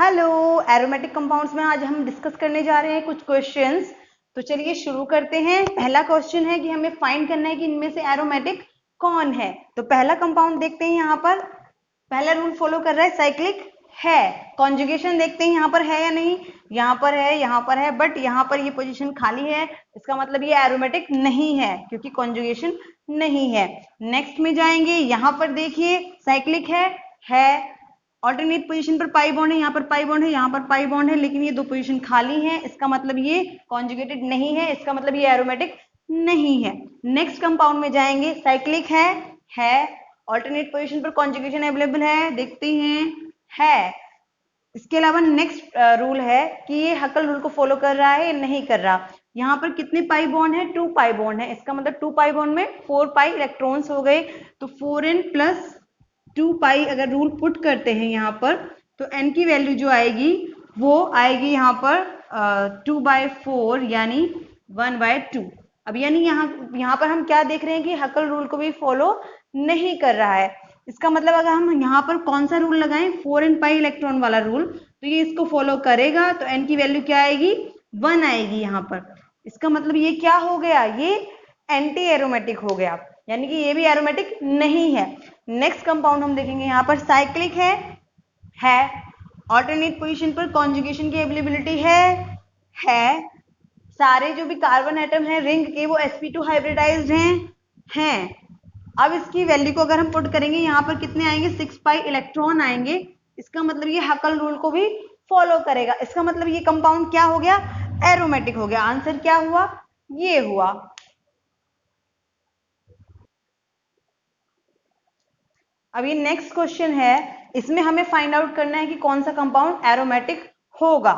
Hello, aromatic compounds में आज हम डिस्कस करने जा रहे हैं कुछ क्वेश्चंस। तो चलिए शुरू करते हैं। पहला क्वेश्चन है कि हमें फाइंड करना है कि इनमें से एरोमेटिक कौन है। तो पहला कंपाउंड देखते हैं, यहाँ पर पहला रूल फॉलो कर रहा है, साइक्लिक है। कॉन्जुगेशन देखते हैं यहाँ पर है या नहीं, यहाँ पर है, यहाँ पर है, बट यहाँ पर ये पोजीशन खाली है, इसका मतलब ये एरोमेटिक नहीं है क्योंकि कॉन्जुगेशन नहीं है। नेक्स्ट में जाएंगे, यहाँ पर देखिए साइक्लिक है। ऑल्टरनेट पोजीशन पर पाई बॉन्ड है, यहाँ पर पाई बॉन्ड है, यहाँ पर पाई बॉन्ड है, लेकिन ये दो पोजीशन खाली हैं, इसका मतलब ये कॉन्जुगेटेड नहीं है, इसका मतलब ये एरोमेटिक नहीं है। नेक्स्ट कंपाउंड में जाएंगे, साइक्लिक है। ऑल्टरनेट पोजीशन पर कॉन्जुगेशन अवेलेबल है, देखते हैं है। इसके अलावा नेक्स्ट रूल है कि ये हकल रूल को फॉलो कर रहा है या नहीं कर रहा। यहाँ पर कितने पाई बॉन्ड है, 2 पाई बॉन्ड है, इसका मतलब 2 पाई बॉन्ड में 4 पाई इलेक्ट्रॉन्स हो गए। तो 4n प्लस 2 पाई अगर रूल पुट करते हैं यहाँ पर, तो n की वैल्यू जो आएगी वो आएगी यहाँ पर 2/4 यानी 1/2। अब यानी यहाँ पर हम क्या देख रहे हैं कि हकल रूल को भी फॉलो नहीं कर रहा है। इसका मतलब अगर हम यहाँ पर कौन सा रूल लगाएं, 4n पाई इलेक्ट्रॉन वाला रूल, तो ये इसको फॉलो करेगा, तो n की वैल्यू क्या आएगी, 1 आएगी यहाँ पर। इसका मतलब ये क्या हो गया, ये एंटी एरोमेटिक हो गया, यानी कि ये भी एरोमेटिक नहीं है। नेक्स्ट कंपाउंड हम देखेंगे, यहाँ पर साइक्लिक है। ऑल्टरनेट पोजीशन पर कॉन्जुगेशन की अवेलेबिलिटी है। सारे जो भी कार्बन एटम है रिंग के वो sp2 हाइब्रिडाइज्ड हैं। अब इसकी वैल्यू को अगर हम पुट करेंगे, यहाँ पर कितने आएंगे, 6 पाई इलेक्ट्रॉन आएंगे, इसका मतलब ये हकल रूल को भी फॉलो करेगा, इसका मतलब ये कंपाउंड क्या हो गया, एरोमेटिक हो गया। आंसर क्या हुआ, ये हुआ। अब ये नेक्स्ट क्वेश्चन है, इसमें हमें फाइंड आउट करना है कि कौन सा कंपाउंड एरोमेटिक होगा।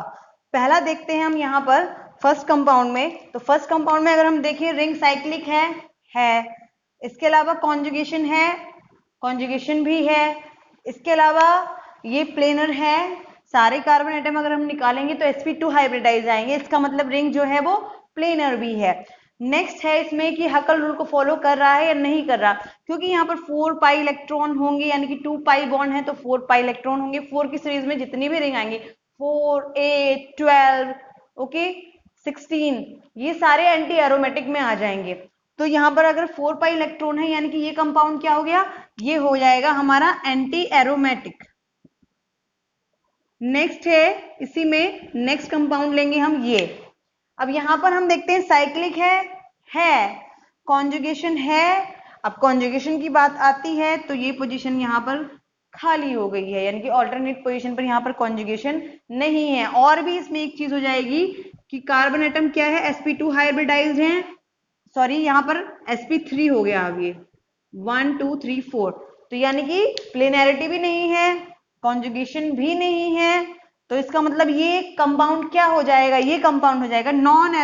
पहला देखते हैं हम यहाँ पर फर्स्ट कंपाउंड में। तो फर्स्ट कंपाउंड में अगर हम देखें, रिंग साइक्लिक है। इसके अलावा कॉन्जुगेशन भी है। इसके अलावा ये प्लेनर है। सारे कार्बन एटम अगर हम निकालेंगे तो sp2 हाइब्रिडाइज आएंगे, इसका मतलब रिंग जो है वो प्लेनर भी है। नेक्स्ट है इसमें कि हकल रूल को फॉलो कर रहा है या नहीं कर रहा, क्योंकि यहाँ पर 4 पाई इलेक्ट्रॉन होंगे, यानी कि 2 पाई बॉन्ड है तो 4 पाई इलेक्ट्रॉन होंगे। 4 की सीरीज में जितनी भी रिंग आएंगे, 4, 8, 12, ओके, 16, ये सारे एंटी एरोमेटिक में आ जाएंगे। तो यहाँ पर अगर 4 पाई इलेक्ट्रॉन है, यानी कि ये कंपाउंड क्या हो गया, ये हो जाएगा हमारा एंटी एरोमेटिक। नेक्स्ट है, इसी में नेक्स्ट कंपाउंड लेंगे हम ये। अब यहाँ पर हम देखते हैं साइक्लिक है, कॉन्जुगेशन है। अब कॉन्जुगेशन की बात आती है तो ये पोजीशन यहाँ पर खाली हो गई है, यानी कि ऑल्टरनेट पोजीशन पर यहाँ पर कॉन्जुगेशन नहीं है। और भी इसमें एक चीज हो जाएगी कि कार्बन एटम क्या है, sp2 हाइब्रिडाइज्ड हैं, सॉरी यहाँ पर sp3 हो गया। अब ये 1 2 3 4, तो यानी कि प्लेनैरिटी भी नहीं है, कॉन्जुगेशन भी नहीं है, तो इसका मतलब ये कंपाउंड क्या हो जाएगा, ये कंपाउंड हो जाएगा नॉन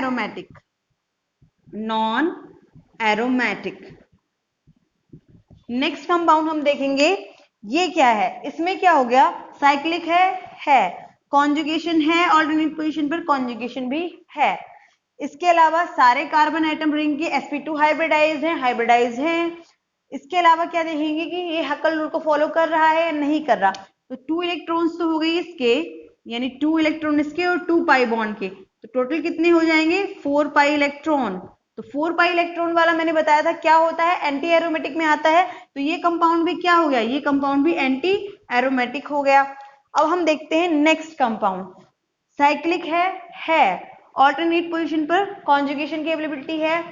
एरोमेटिक। नेक्स्ट कंपाउंड हम देखेंगे, ये क्या है, इसमें क्या हो गया, साइक्लिक है, कॉन्जुगेशन है, ऑल्टरनेट पोजीशन पर कॉन्जुगेशन भी है। इसके अलावा सारे कार्बन एटम रिंग के sp2 हाइब्रिडाइज्ड हैं। इसके अलावा क्या देखेंगे कि ये हकल रूल को फॉलो कर रहा है या नहीं कर रहा। तो 2 इलेक्ट्रॉन्स तो हो गई इसके, यानी 2 इलेक्ट्रॉन इसके और 2 पाई बॉन्ड के, तो टोटल कितने हो जाएंगे, 4 पाई इलेक्ट्रॉन। तो 4 पाई इलेक्ट्रॉन वाला मैंने बताया था क्या होता है, एंटी एरोमेटिक में आता है, तो ये कंपाउंड भी क्या हो गया, ये कंपाउंड भी एंटी एरोमेटिक हो गया। अब हम देखते हैं नेक्स्ट कंपाउंड, साइक्लिक है, ऑल्टरनेट पोजीशन पर कॉन्जुगेशन की अवेलेबिलिटी है।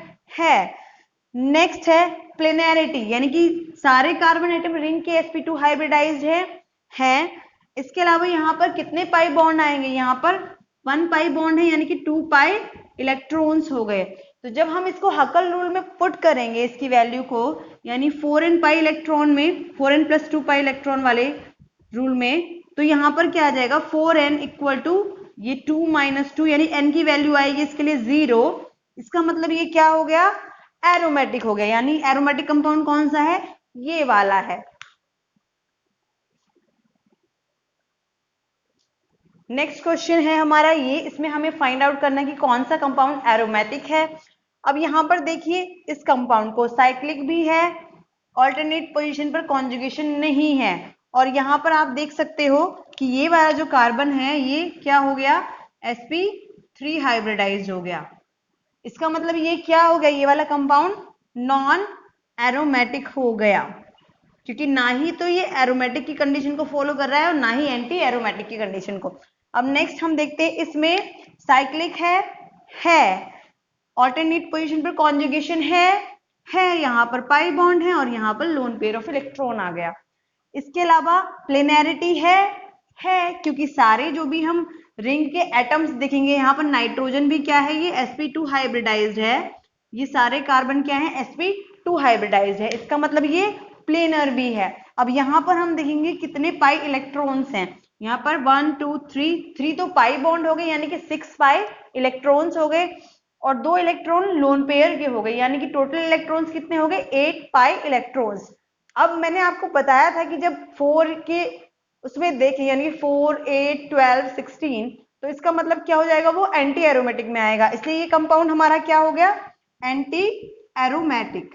नेक्स्ट है प्लेनैरिटी, यानी कि सारे कार्बन एटम रिंग के sp2 हाइब्रिडाइज्ड है। इसके अलावा यहाँ पर कितने पाई बॉन्ड आएंगे, यहाँ पर 1 पाई बॉन्ड है, यानी कि 2 पाई इलेक्ट्रॉन्स हो गए। तो जब हम इसको हकल रूल में पुट करेंगे इसकी वैल्यू को, यानी 4n पाई इलेक्ट्रॉन में, 4n प्लस 2 पाई इलेक्ट्रॉन वाले रूल में, तो यहाँ पर क्या आ जाएगा, 4n इक्वल टू ये 2 माइनस 2, यानी n की वैल्यू आएगी इसके लिए 0। इसका मतलब ये क्या हो गया, एरोमेटिक हो गया, यानी एरोमेटिक कंपाउंड कौन सा है, ये वाला है। नेक्स्ट क्वेश्चन है हमारा ये, इसमें हमें फाइंड आउट करना है कि कौन सा कंपाउंड एरोमेटिक है। अब यहाँ पर देखिए इस कंपाउंड को साइक्लिक भी है, ऑल्टरनेट पोजीशन पर कॉन्जुगेशन नहीं है, और यहाँ पर आप देख सकते हो कि ये वाला जो कार्बन है ये क्या हो गया, sp3 हाइब्रिडाइज्ड हो गया। इसका मतलब ये क्या हो गया, ये वाला कंपाउंड नॉन एरोमेटिक हो गया, क्योंकि ना ही तो ये एरोमेटिक की कंडीशन को फॉलो कर रहा है और ना ही एंटी एरोमेटिक की कंडीशन को। अब नेक्स्ट हम देखते हैं, इसमें साइक्लिक है, ऑल्टरनेट पोजीशन पर कॉन्जुगेशन है, यहाँ पर पाई बॉन्ड है और यहाँ पर लोन पेयर ऑफ इलेक्ट्रॉन आ गया। इसके अलावा प्लेनैरिटी है क्योंकि सारे जो भी हम रिंग के एटम्स देखेंगे, यहाँ पर नाइट्रोजन भी क्या है, ये sp2 हाइब्रिडाइज्ड है, ये सारे कार्बन क्या है, sp2 हाइब्रिडाइज्ड है। इसका मतलब ये प्लेनर भी है। अब यहाँ पर हम देखेंगे कितने पाई इलेक्ट्रॉन्स हैं, यहाँ पर 1 2 3 तो पाई बॉन्ड हो गए यानी कि 6 पाई इलेक्ट्रॉन्स हो गए, और 2 इलेक्ट्रॉन लोन पेयर के हो गए, यानी कि टोटल इलेक्ट्रॉन्स कितने हो गए, 8 पाई इलेक्ट्रॉन्स। अब मैंने आपको बताया था कि जब 4 के उसमें देखें यानी 4 8 12 16, तो इसका मतलब क्या हो जाएगा, वो एंटी एरोमेटिक में आएगा, इसलिए ये कंपाउंड हमारा क्या हो गया, एंटी एरोमेटिक।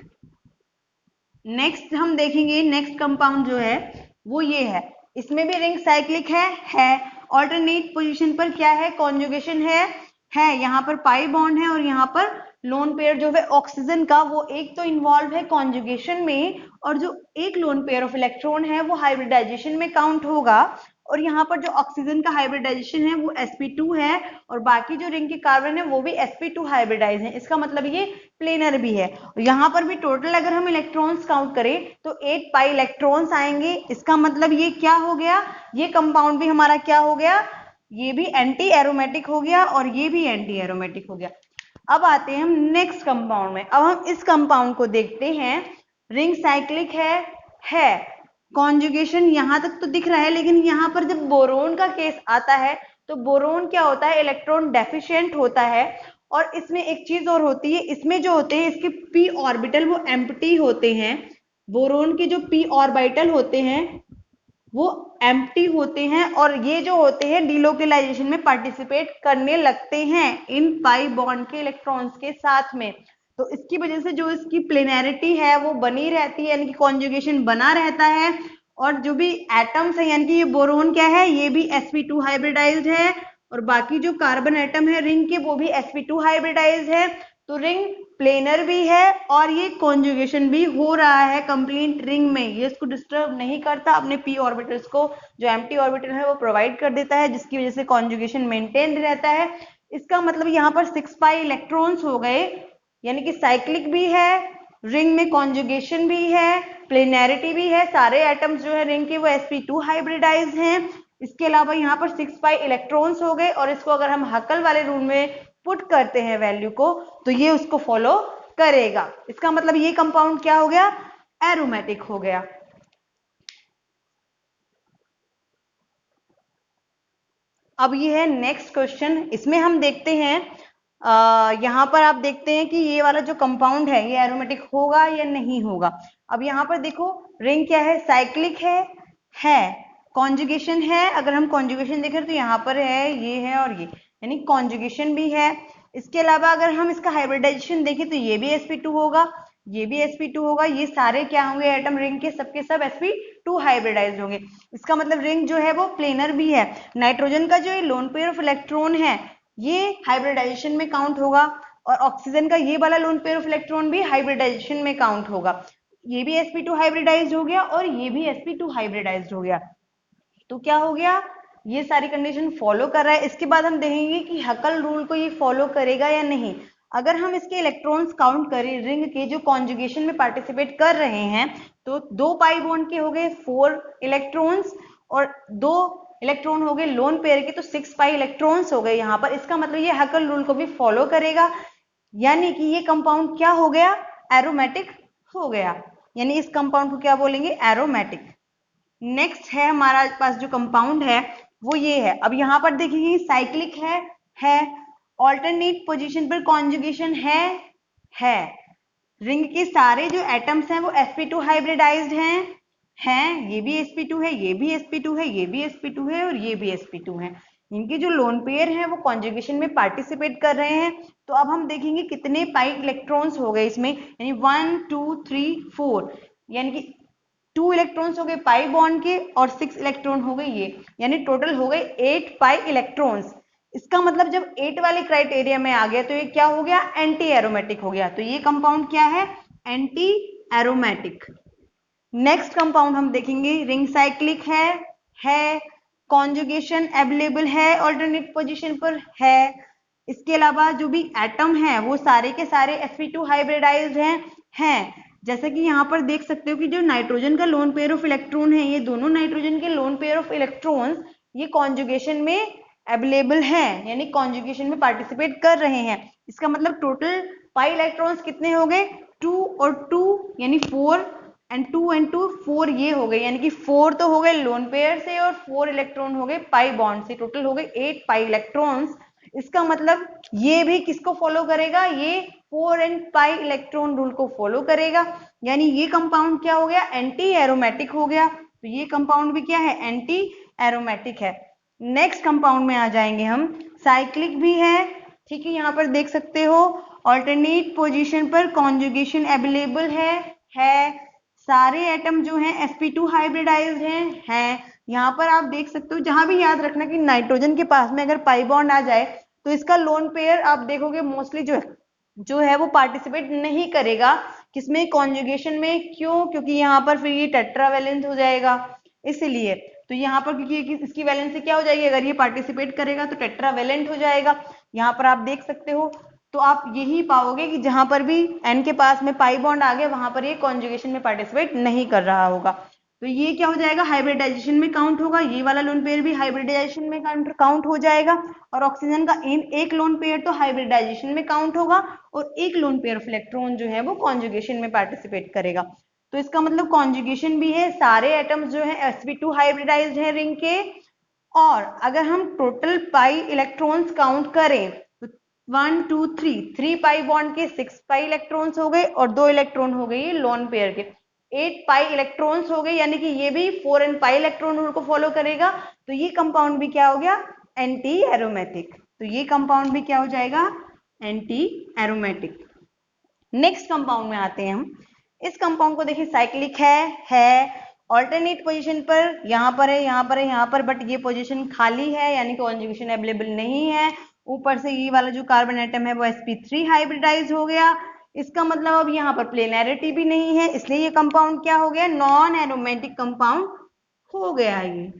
नेक्स्ट हम देखेंगे, नेक्स्ट कंपाउंड जो है वो ये है, इसमें भी रिंग साइक्लिक है, ऑल्टरनेट पोजीशन पर क्या है, कॉन्जुगेशन है, यहाँ पर पाई बॉन्ड है और यहाँ पर लोन पेयर जो है ऑक्सीजन का, वो एक तो इन्वॉल्व है कॉन्जुगेशन में, और जो एक लोन पेयर ऑफ इलेक्ट्रॉन है वो हाइब्रिडाइजेशन में काउंट होगा, और यहाँ पर जो ऑक्सीजन का हाइब्रिडाइजेशन है वो sp2 है, और बाकी जो रिंग के कार्बन है वो भी sp2 हाइब्रिडाइज है। इसका मतलब ये प्लेनर भी है। यहाँ पर भी टोटल अगर हम इलेक्ट्रॉन्स काउंट करें तो 8 पाई इलेक्ट्रॉन्स आएंगे। इसका मतलब ये क्या हो गया, ये कंपाउंड भी हमारा क्या हो गया, ये भी एंटी एरोमेटिक हो गया और ये भी एंटी एरोमेटिक हो गया। अब आते हैं हम नेक्स्ट कंपाउंड में। अब हम इस कंपाउंड को देखते हैं, रिंग साइक्लिक है, कॉन्जुगेशन यहां तक तो दिख रहा है, लेकिन यहाँ पर जब बोरोन का केस आता है तो बोरोन क्या होता है, इलेक्ट्रॉन डेफिशिएंट होता है, और इसमें एक चीज और होती है, इसमें जो होते हैं इसके p ऑर्बिटल वो एम्प्टी होते हैं, बोरोन के जो p ऑर्बिटल होते हैं वो एम्प्टी होते हैं, और ये जो होते हैं डिलोकेलाइजेशन में पार्टिसिपेट करने लगते हैं इन पाई बॉन्ड के इलेक्ट्रॉन्स के साथ में। तो इसकी वजह से जो इसकी प्लेनैरिटी है वो बनी रहती है, यानी कि कॉन्जुगेशन बना रहता है, और जो भी एटम्स है यानी कि ये बोरोन क्या है, ये भी sp2 हाइब्रिडाइज्ड है, और बाकी जो कार्बन एटम है रिंग के वो भी sp2 हाइब्रिडाइज्ड है। तो रिंग प्लेनर भी है और ये कॉन्जुगेशन भी हो रहा है कंप्लीट रिंग में, ये इसको डिस्टर्ब नहीं करता, अपने p ऑर्बिटल्स को जो एम्प्टी ऑर्बिटल है वो प्रोवाइड कर देता है, जिसकी वजह से कॉन्जुगेशन मेंटेन रहता है। इसका मतलब यहाँ पर 6 पाई इलेक्ट्रॉन्स हो गए, यानी कि साइक्लिक भी है, रिंग में कॉन्जुगेशन भी है, प्लेनैरिटी भी है, सारे एटम्स जो है रिंग के वो sp2 हाइब्रिडाइज हैं। इसके अलावा यहाँ पर 6 पाई इलेक्ट्रॉन्स हो गए, और इसको अगर हम हकल वाले रूल में पुट करते हैं वैल्यू को, तो ये उसको फॉलो करेगा। इसका मतलब ये कंपाउंड क्या हो गया, एरोमेटिक हो गया। अब ये है नेक्स्ट क्वेश्चन, इसमें हम देखते हैं यहाँ पर आप देखते हैं कि ये वाला जो कंपाउंड है ये एरोमेटिक होगा या नहीं होगा। अब यहाँ पर देखो रिंग क्या है, साइक्लिक है, कॉन्जुगेशन है, अगर हम कॉन्जुगेशन देखें तो यहाँ पर है, ये है और ये, यानी कॉन्जुगेशन भी है। इसके अलावा अगर हम इसका हाइब्रिडाइजेशन देखें तो ये भी sp2 होगा, ये भी sp2 होगा, ये सारे क्या होंगे एटम रिंग के, सबके सब sp2 हाइब्रिडाइज होंगे। इसका मतलब रिंग जो है वो प्लेनर भी है। नाइट्रोजन का जो लोन पेयर ऑफ इलेक्ट्रॉन है ये हाइब्रिडाइजेशन में काउंट होगा, और ऑक्सीजन का ये वाला लोन पेयर ऑफ इलेक्ट्रॉन भी हाइब्रिडाइजेशन में काउंट होगा। ये भी sp2 हाइब्रिडाइज्ड हो गया और ये भी sp2 हाइब्रिडाइज्ड हो गया। तो क्या हो गया, ये सारी कंडीशन फॉलो कर रहा है। इसके बाद हम देखेंगे कि हकल रूल को ये फॉलो करेगा या नहीं। अगर हम इसके इलेक्ट्रॉन्स काउंट करें रिंग के जो कॉन्जुगेशन में पार्टिसिपेट कर रहे हैं, तो 2 पाई बॉन्ड के हो गए 4 इलेक्ट्रॉन्स, और 2 इलेक्ट्रॉन हो गए लोन पेयर के, तो 6 पाई इलेक्ट्रॉन्स हो गए यहाँ पर। इसका मतलब ये हकल रूल को भी फॉलो करेगा, यानी कि ये कंपाउंड क्या हो गया, एरोमेटिक हो गया, यानी इस कंपाउंड को क्या बोलेंगे, एरोमेटिक। नेक्स्ट है हमारा पास जो कंपाउंड है वो ये है। अब यहाँ पर देखिए साइक्लिक है, ऑल्टरनेट पोजीशन पर कॉन्जुगेशन है, रिंग के सारे जो एटम्स हैं वो sp2 हाइब्रिडाइज्ड हैं, ये भी sp2 है, ये भी sp2 है, ये भी sp2 है और ये भी sp2 है। इनके जो लोन पेयर हैं वो कॉन्जुगेशन में पार्टिसिपेट कर रहे हैं। तो अब हम देखेंगे कितने पाई इलेक्ट्रॉन्स हो गए इसमें, यानी 1 2 3 4, यानी कि 2 इलेक्ट्रॉन्स हो गए पाई बॉन्ड के और 6 इलेक्ट्रॉन हो गए ये, यानी टोटल हो गए 8 पाई इलेक्ट्रॉन्स। इसका मतलब जब 8 वाले क्राइटेरिया में आ गया तो ये क्या हो गया, एंटी एरोमेटिक हो गया। तो ये कंपाउंड क्या है, एंटी एरोमेटिक। नेक्स्ट कंपाउंड हम देखेंगे रिंग साइक्लिक है, कॉन्जुगेशन अवेलेबल है ऑल्टरनेट पोजीशन पर है। इसके अलावा जो भी एटम है वो सारे के सारे sp2 हाइब्रिडाइज्ड हैं। जैसे कि यहाँ पर देख सकते हो कि जो नाइट्रोजन का लोन पेयर ऑफ इलेक्ट्रॉन है, ये दोनों नाइट्रोजन के लोन पेयर ऑफ इलेक्ट्रॉन्स ये कॉन्जुगेशन में अवेलेबल है, यानी कॉन्जुगेशन में पार्टिसिपेट कर रहे हैं। इसका मतलब टोटल पाई इलेक्ट्रॉन्स कितने हो गए, 2 और 2 यानी 4 एंड 2 एंड 2 4 ये हो गए, यानी कि 4 तो हो गए लोन पेयर से और 4 इलेक्ट्रॉन हो गए पाई बॉन्ड से, टोटल हो गए 8 पाई इलेक्ट्रॉन्स। इसका मतलब ये भी किसको फॉलो करेगा, ये 4 एंड पाई इलेक्ट्रॉन रूल को फॉलो करेगा, यानी ये कंपाउंड क्या हो गया, एंटी एरोमेटिक हो गया। तो ये कंपाउंड भी क्या है, एंटी एरोमेटिक है। नेक्स्ट कंपाउंड में आ जाएंगे हम, साइक्लिक भी है, ठीक है। यहाँ पर देख सकते हो ऑल्टरनेट पोजीशन पर कॉन्जुगेशन अवेलेबल है। सारे एटम जो हैं sp2 हाइब्रिडाइज्ड हैं। यहाँ पर आप देख सकते हो, जहां भी याद रखना कि नाइट्रोजन के पास में अगर पाई बॉन्ड आ जाए तो इसका लोन पेयर आप देखोगे मोस्टली जो है वो पार्टिसिपेट नहीं करेगा किसमें, कॉन्जुगेशन में। क्यों, क्योंकि यहाँ पर फिर ये टेट्रावैलेंट हो जाएगा, इसलिए। तो यहाँ पर क्योंकि इसकी वैलेंसी क्या हो जाएगी, अगर ये पार्टिसिपेट करेगा तो टेट्रावैलेंट हो जाएगा। यहाँ पर आप देख सकते हो, तो आप यही पाओगे कि जहां पर भी n के पास में पाई बॉन्ड आ गया वहां पर ये कॉन्जुगेशन में पार्टिसिपेट नहीं कर रहा होगा। तो ये क्या हो जाएगा, हाइब्रिडाइजेशन में काउंट होगा, ये वाला लोन पेयर भी हाइब्रिडाइजेशन में काउंट हो जाएगा। और ऑक्सीजन का एक लोन पेयर तो हाइब्रिडाइजेशन में काउंट होगा और एक लोन पेयर ऑफ इलेक्ट्रॉन जो है वो कॉन्जुगेशन में पार्टिसिपेट करेगा। तो इसका मतलब कॉन्जुगेशन भी है, सारे एटम्स जो है sp2 हाइब्रिडाइज्ड है रिंग के। और अगर हम टोटल पाई इलेक्ट्रॉन्स काउंट करें तो 1 2 3 पाई बॉन्ड के 6 पाई इलेक्ट्रॉन्स हो गए और 2 इलेक्ट्रॉन हो गए लोन पेयर के 8 पाई इलेक्ट्रॉन्स हो गए, यानी कि ये भी 4 एंड पाई इलेक्ट्रॉन रूल को फॉलो करेगा। तो ये कंपाउंड भी क्या हो गया, एंटी एरोमेटिक। तो ये कंपाउंड भी क्या हो जाएगा, एंटी एरोमेटिक। नेक्स्ट कंपाउंड में आते हैं हम। इस कंपाउंड को देखिए, साइक्लिक है ऑल्टरनेट पोजीशन पर, यहाँ पर है, यहाँ पर है, यहाँ पर, बट ये पोजीशन खाली है, यानी कॉन्जुगेशन अवेलेबल नहीं है। ऊपर से ये वाला जो कार्बन एटम है वो sp3 हाइब्रिडाइज हो गया। इसका मतलब अब यहाँ पर प्लेनैरिटी भी नहीं है, इसलिए ये कंपाउंड क्या हो गया, नॉन एरोमेटिक कंपाउंड हो गया। ये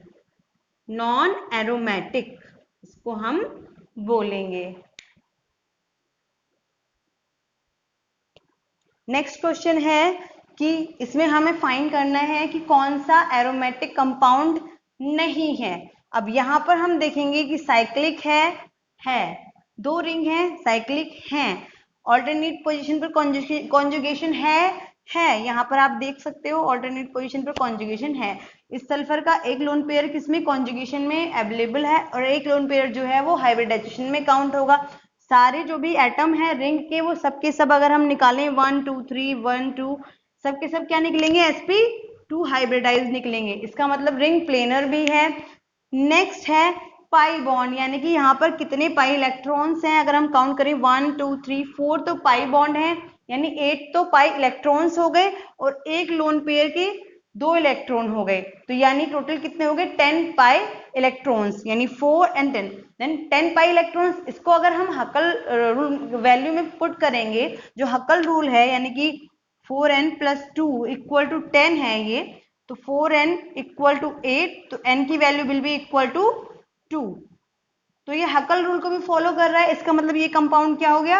नॉन एरोमेटिक इसको हम बोलेंगे। नेक्स्ट क्वेश्चन है कि इसमें हमें फाइंड करना है कि कौन सा एरोमेटिक कंपाउंड नहीं है। अब यहाँ पर हम देखेंगे कि साइक्लिक है, 2 रिंग है, साइक्लिक हैं, ऑल्टरनेट पोजीशन पर कॉन्जुगेशन है। यहाँ पर आप देख सकते हो ऑल्टरनेट पोजीशन पर कॉन्जुगेशन है। इस सल्फर का एक लोन पेयर किसमें, कॉन्जुगेशन में अवेलेबल है और एक लोन पेयर जो है वो हाइब्रिडाइजेशन में काउंट होगा। सारे जो भी एटम है रिंग के वो सबके सब अगर हम निकालें 1 2 3 1 2 सबके सब क्या निकलेंगे, sp2 हाइब्रिडाइज निकलेंगे। इसका मतलब रिंग प्लेनर भी है। नेक्स्ट है पाई बॉन्ड, यानी कि यहाँ पर कितने पाई इलेक्ट्रॉन्स हैं, अगर हम काउंट करें 1 2 3 4 तो पाई बॉन्ड है, यानी 8 तो पाई इलेक्ट्रॉन्स हो गए और एक लोन पेयर के 2 इलेक्ट्रॉन हो गए। तो यानी टोटल कितने हो गए, 10 पाई इलेक्ट्रॉन्स, यानी 4 एंड 10, देन 10 पाई इलेक्ट्रॉन्स। इसको अगर हम हकल वैल्यू में पुट करेंगे, जो हकल रूल है, यानी कि 4n + 2 = 10 है ये, तो 4n = 8, तो n की value will be equal to 2। तो ये हकल रूल को भी फॉलो कर रहा है, इसका मतलब ये कंपाउंड क्या हो गया,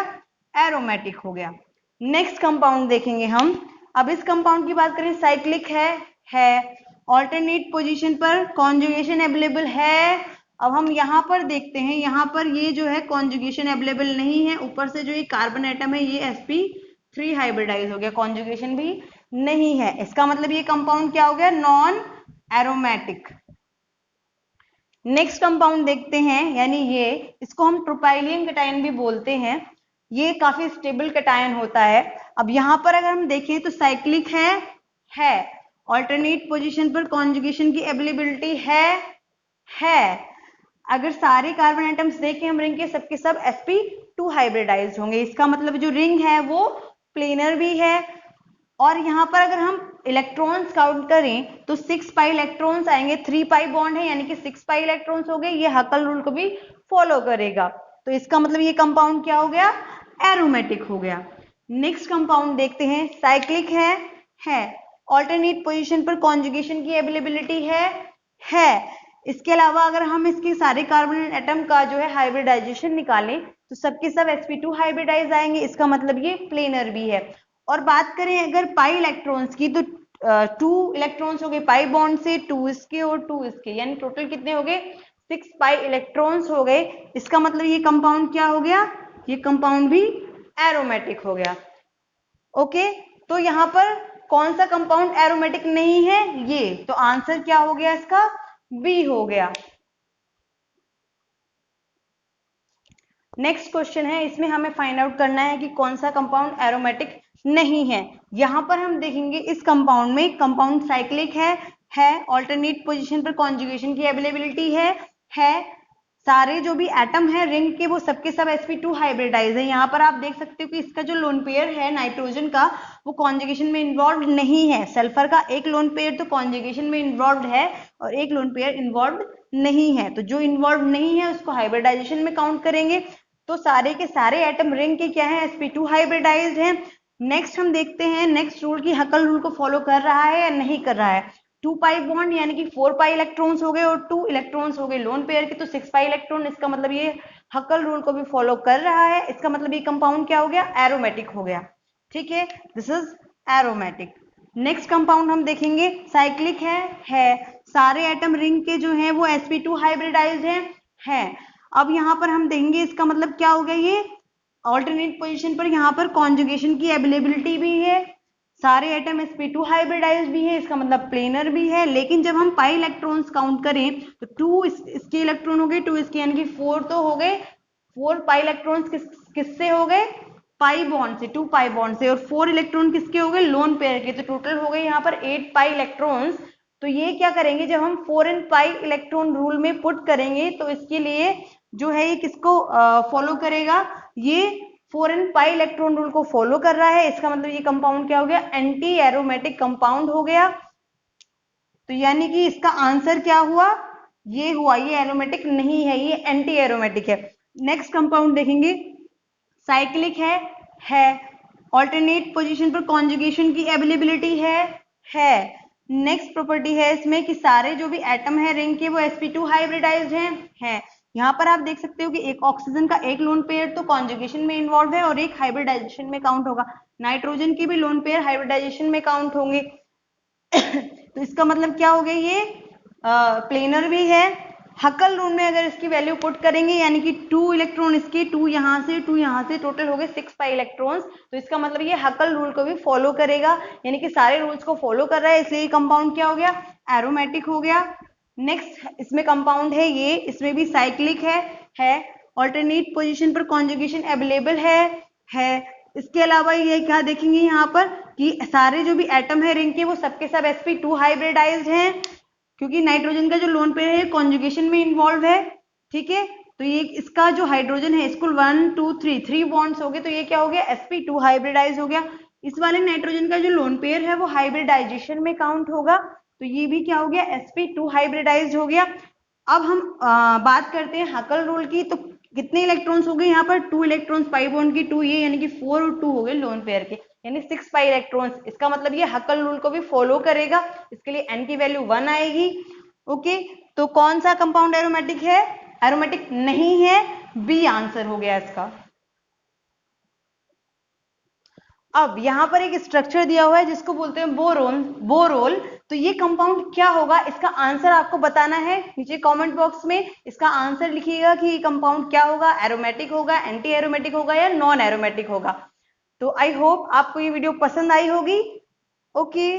एरोमेटिक हो गया। नेक्स्ट कंपाउंड देखेंगे हम। अब इस कंपाउंड की बात करें, साइक्लिक है ऑल्टरनेट पोजीशन पर कॉन्जुगेशन अवेलेबल है। अब हम यहाँ पर देखते हैं, यहाँ पर ये जो है कॉन्जुगेशन अवेलेबल नहीं है, ऊपर से जो ये कार्बन एटम है ये sp3 हाइब्रिडाइज हो गया, कॉन्जुगेशन भी नहीं है। इसका मतलब ये कंपाउंड क्या हो गया, नॉन एरोमेटिक। नेक्स्ट कंपाउंड देखते हैं, यानी ये, इसको हम ट्रोपाइलियन कैटायन भी बोलते हैं। ये काफी स्टेबल कैटायन होता है। अब यहाँ पर अगर हम देखें तो साइक्लिक है ऑल्टरनेट पोजीशन पर कॉन्जुगेशन की अवेलेबिलिटी है। अगर सारे कार्बन एटम्स देखें हम रिंग के, सबके सब sp2 हाइब्रिडाइज्ड होंगे। इसका मतलब जो रिंग है वो प्लेनर भी है और यहाँ पर अगर हम इलेक्ट्रॉन्स काउंट करें तो 6 पाई इलेक्ट्रॉन्स आएंगे, 3 पाई बॉन्ड है यानी कि 6 पाई इलेक्ट्रॉन्स हो गए, ये हकल रूल को भी फॉलो करेगा। तो इसका मतलब ये कंपाउंड क्या हो गया, एरोमेटिक हो गया। नेक्स्ट कंपाउंड देखते हैं, साइक्लिक है ऑल्टरनेट पोजीशन पर कॉन्जुगेशन की अवेलेबिलिटी है। इसके अलावा अगर हम इसके सारे कार्बन एटम का जो है हाइब्रिडाइजेशन निकालें तो सबके सब sp2 हाइब्रिडाइज आएंगे, इसका मतलब ये प्लेनर भी है। और बात करें अगर पाई इलेक्ट्रॉन्स की तो 2 इलेक्ट्रॉन्स हो गए पाई बॉन्ड से, 2 इसके और 2 इसके, यानी टोटल कितने हो गए, 6 पाई इलेक्ट्रॉन्स हो गए। इसका मतलब ये कंपाउंड क्या हो गया, ये कंपाउंड भी एरोमेटिक हो गया। ओके, तो यहाँ पर कौन सा कंपाउंड एरोमेटिक नहीं है, ये, तो आंसर क्या हो गया इसका, बी हो गया। नेक्स्ट क्वेश्चन है, इसमें हमें फाइंड आउट करना है कि कौन सा कंपाउंड एरोमेटिक नहीं है। यहां पर हम देखेंगे इस कंपाउंड में, कंपाउंड साइक्लिक है ऑल्टरनेट पोजीशन पर कॉन्जुगेशन की अवेलेबिलिटी है सारे जो भी एटम है रिंग के वो सबके सब sp2 हाइब्रिडाइज है। यहाँ पर आप देख सकते हो कि इसका जो लोन पेयर है नाइट्रोजन का वो कॉन्जुगेशन में इन्वॉल्व नहीं है। सल्फर का एक लोन पेयर तो कॉन्जुगेशन में इन्वॉल्व है और एक लोन पेयर इन्वॉल्व नहीं है, तो जो इन्वॉल्व नहीं है उसको हाइब्रिडाइजेशन में काउंट करेंगे। तो सारे के सारे एटम रिंग के क्या है, sp2 हाइब्रिडाइज्ड हैं। नेक्स्ट हम देखते हैं नेक्स्ट रूल की हकल रूल को फॉलो कर रहा है या नहीं कर रहा है। 2 पाई बॉन्ड यानी कि 4 पाई इलेक्ट्रॉन्स हो गए और 2 इलेक्ट्रॉन्स हो गए लोन पेयर के, तो 6 पाई इलेक्ट्रॉन, इसका मतलब ये हकल रूल को भी फॉलो कर रहा है। इसका मतलब ये कंपाउंड क्या हो गया, एरोमेटिक हो गया। ठीक है, this is aromatic. Next compound हम देखेंगे, साइक्लिक है सारे एटम रिंग के जो है वो sp2 हाइब्रिडाइज्ड है। अब यहाँ पर हम देखेंगे इसका मतलब क्या हो गया, ये ऑल्टरनेट पोजीशन पर यहाँ पर कॉन्जुगेशन की अवेलेबिलिटी भी है, सारे एटम sp2 हाइब्रिडाइज भी है, इसका मतलब प्लेनर भी है। लेकिन जब हम पाई इलेक्ट्रॉन्स काउंट करें तो 2 इसके इलेक्ट्रॉन हो गए, 2 इसके यानी कि 4 तो हो गए। 4 पाई इलेक्ट्रॉन्स किससे हो गए, पाई बॉन्ड से, 2 पाई बॉन्ड से, और 4 इलेक्ट्रॉन किसके हो गए, लोन पेयर के, तो टोटल हो गए यहाँ पर 8 पाई इलेक्ट्रॉन्स। तो ये क्या करेंगे, जब हम 4n पाई इलेक्ट्रॉन रूल में पुट करेंगे तो इसके लिए जो है ये किसको फॉलो करेगा, ये 4n पाई इलेक्ट्रॉन रूल को फॉलो कर रहा है। इसका मतलब ये कंपाउंड क्या हो गया, एंटी एरोमेटिक कंपाउंड हो गया। तो यानी कि इसका आंसर क्या हुआ, ये हुआ, ये एरोमेटिक नहीं है, ये एंटी एरोमेटिक है। नेक्स्ट कंपाउंड देखेंगे, साइक्लिक है ऑल्टरनेट पोजीशन पर कॉन्जुगेशन की अवेलेबिलिटी है। नेक्स्ट प्रॉपर्टी है इसमें कि सारे जो भी एटम है रिंग के वो sp2 हाइब्रिडाइज्ड हैं। यहाँ पर आप देख सकते हो कि एक ऑक्सीजन का एक लोन पेयर तो कॉन्जुगेशन में इन्वॉल्व है और एक हाइब्रिडाइजेशन में काउंट होगा। नाइट्रोजन के भी लोन पेयर हाइब्रिडाइजेशन में काउंट होंगे। तो इसका मतलब क्या हो गया, ये प्लेनर भी है। हकल रूल में अगर इसकी वैल्यू पुट करेंगे यानी कि 2 इलेक्ट्रॉन इसके, 2 यहाँ से, 2 यहाँ से, टोटल हो गए 6 पाई इलेक्ट्रॉन्स। तो इसका मतलब ये हकल रूल को भी फॉलो करेगा, यानी कि सारे रूल्स को फॉलो कर रहा है, इसलिए कंपाउंड क्या हो गया, एरोमेटिक हो गया। नेक्स्ट इसमें कंपाउंड है ये, इसमें भी साइक्लिक है ऑल्टरनेट पोजीशन पर कॉन्जुगेशन अवेलेबल है। इसके अलावा ये क्या देखेंगे यहाँ पर कि सारे जो भी एटम है रिंग के वो सबके सब sp2 हाइब्रिडाइज्ड हैं, क्योंकि नाइट्रोजन का जो लोन पेयर है कॉन्जुगेशन में इन्वॉल्व है। ठीक है, तो ये इसका जो हाइड्रोजन है इसको 1 2 3 बॉन्ड्स हो गए, तो ये क्या हो गया, sp2 हाइब्रिडाइज हो गया। इस वाले नाइट्रोजन का जो लोन पेयर है वो हाइब्रिडाइजेशन में काउंट होगा, तो ये भी क्या हो गया, sp2 हाइब्रिडाइज हो गया। अब हम बात करते हैं हकल रूल की, तो कितने इलेक्ट्रॉन्स हो गए यहाँ पर, 2 इलेक्ट्रॉन्स पाई बॉन्ड की, 2 ये यानी कि 4 और 2 हो गए लोन पेयर के, यानी 6 पाई इलेक्ट्रॉन्स। इसका मतलब ये हकल रूल को भी फॉलो करेगा, इसके लिए n की वैल्यू 1 आएगी। ओके, तो कौन सा कंपाउंड एरोमेटिक है, एरोमेटिक नहीं है, बी आंसर हो गया इसका। अब यहाँ पर एक स्ट्रक्चर दिया हुआ है जिसको बोलते हैं बोरोल। तो ये कंपाउंड क्या होगा, इसका आंसर आपको बताना है, नीचे कमेंट बॉक्स में इसका आंसर लिखिएगा कि ये कंपाउंड क्या होगा, एरोमेटिक होगा, एंटी एरोमेटिक होगा या नॉन एरोमेटिक होगा। तो आई होप आपको ये वीडियो पसंद आई होगी। ओके।